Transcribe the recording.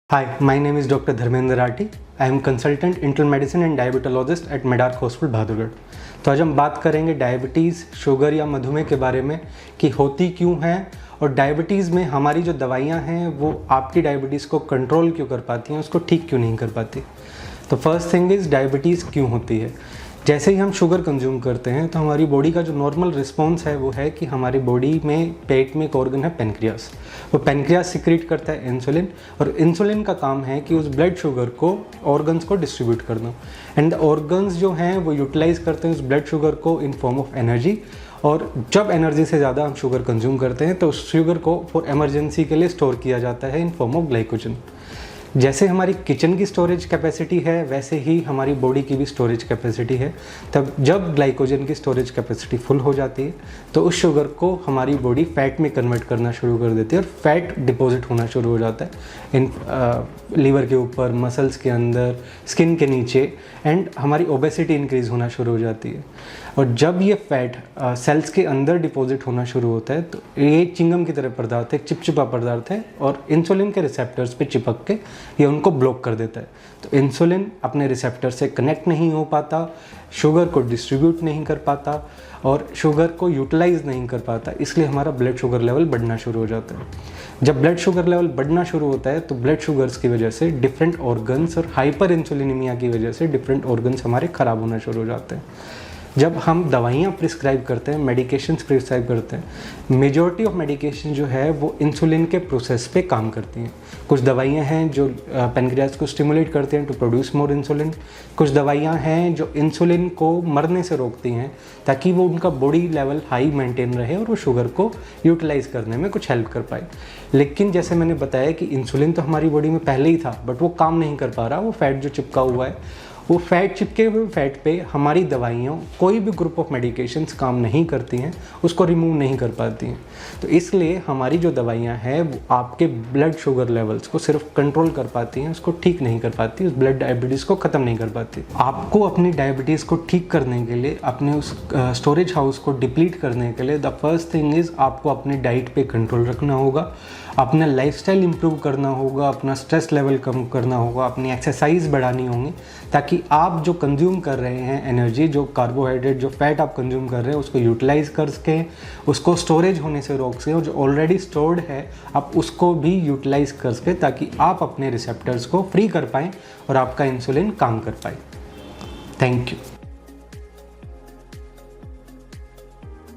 Hi, my name is Dr. Dharmendra Rathi. I am consultant internal medicine and diabetologist at Medark hospital Bahadurgarh. तो आज हम बात करेंगे diabetes, sugar या मधुमेह के बारे में कि होती क्यों है और डायबिटीज़ में हमारी जो दवाइयाँ हैं वो आपकी डायबिटीज़ को कंट्रोल क्यों कर पाती हैं, उसको ठीक क्यों नहीं कर पाती। तो फर्स्ट थिंग इज़ डायबिटीज़ क्यों होती है। जैसे ही हम शुगर कंज्यूम करते हैं तो हमारी बॉडी का जो नॉर्मल रिस्पॉन्स है वो है कि हमारी बॉडी में पेट में एक ऑर्गन है पेनक्रियास। वो पेनक्रियास सिक्रीट करता है इंसुलिन और इंसुलिन का काम है कि उस ब्लड शुगर को ऑर्गन्स को डिस्ट्रीब्यूट करना। एंड ऑर्गन्स जो हैं वो यूटिलाइज करते हैं उस ब्लड शुगर को इन फॉर्म ऑफ एनर्जी। और जब एनर्जी से ज़्यादा हम शुगर कंज्यूम करते हैं तो उस शुगर को फॉर एमरजेंसी के लिए स्टोर किया जाता है इन फॉर्म ऑफ ग्लाइकोजन। जैसे हमारी किचन की स्टोरेज कैपेसिटी है वैसे ही हमारी बॉडी की भी स्टोरेज कैपेसिटी है। तब जब ग्लाइकोजन की स्टोरेज कैपेसिटी फुल हो जाती है तो उस शुगर को हमारी बॉडी फैट में कन्वर्ट करना शुरू कर देती है और फैट डिपॉजिट होना शुरू हो जाता है इन लीवर के ऊपर, मसल्स के अंदर, स्किन के नीचे, एंड हमारी ओबेसिटी इंक्रीज़ होना शुरू हो जाती है। और जब ये फैट सेल्स के अंदर डिपॉजिट होना शुरू होता है तो ये चिंगम की तरह पदार्थ है, चिपचिपा पदार्थ है और इंसुलिन के रिसेप्टर्स पे चिपक के ये उनको ब्लॉक कर देता है। तो इंसुलिन अपने रिसेप्टर से कनेक्ट नहीं हो पाता, शुगर को डिस्ट्रीब्यूट नहीं कर पाता और शुगर को यूटिलाइज नहीं कर पाता, इसलिए हमारा ब्लड शुगर लेवल बढ़ना शुरू हो जाता है। जब ब्लड शुगर लेवल बढ़ना शुरू होता है तो ब्लड शुगर्स की वजह से डिफरेंट ऑर्गन्स और हाइपर इंसुलिनीमिया की वजह से डिफरेंट ऑर्गन्स हमारे ख़राब होना शुरू हो जाते हैं। जब हम दवाइयाँ प्रिस्क्राइब करते हैं, मेडिकेशंस प्रिस्क्राइब करते हैं, मेजॉरिटी ऑफ मेडिकेशन जो है वो इंसुलिन के प्रोसेस पे काम करती हैं। कुछ दवाइयाँ हैं जो पेनक्रियास को स्टिमुलेट करती हैं टू प्रोड्यूस मोर इंसुलिन। कुछ दवाइयाँ हैं जो इंसुलिन को मरने से रोकती हैं ताकि वो उनका बॉडी लेवल हाई मेंटेन रहे और वो शुगर को यूटिलाइज करने में कुछ हेल्प कर पाए। लेकिन जैसे मैंने बताया कि इंसुलिन तो हमारी बॉडी में पहले ही था बट वो काम नहीं कर पा रहा। वो फैट जो चिपका हुआ है, वो फैट चिपके हुए फैट पे हमारी दवाइयों कोई भी ग्रुप ऑफ मेडिकेशंस काम नहीं करती हैं, उसको रिमूव नहीं कर पाती हैं। तो इसलिए हमारी जो दवाइयाँ हैं वो आपके ब्लड शुगर लेवल्स को सिर्फ कंट्रोल कर पाती हैं, उसको ठीक नहीं कर पाती, उस ब्लड डायबिटीज़ को ख़त्म नहीं कर पाती। आपको अपनी डायबिटीज़ को ठीक करने के लिए, अपने उस स्टोरेज हाउस को डिप्लीट करने के लिए द फर्स्ट थिंग इज़ आपको अपनी डाइट पे कंट्रोल रखना होगा, अपना लाइफस्टाइल इंप्रूव करना होगा, अपना स्ट्रेस लेवल कम करना होगा, अपनी एक्सरसाइज बढ़ानी होगी ताकि आप जो कंज्यूम कर रहे हैं एनर्जी, जो कार्बोहाइड्रेट, जो फैट आप कंज्यूम कर रहे हैं उसको यूटिलाइज कर सकें, उसको स्टोरेज होने से रोक सकें और जो ऑलरेडी स्टोर्ड है आप उसको भी यूटिलाइज कर सकें ताकि आप अपने रिसेप्टर्स को फ्री कर पाएँ और आपका इंसुलिन काम कर पाए। Thank you.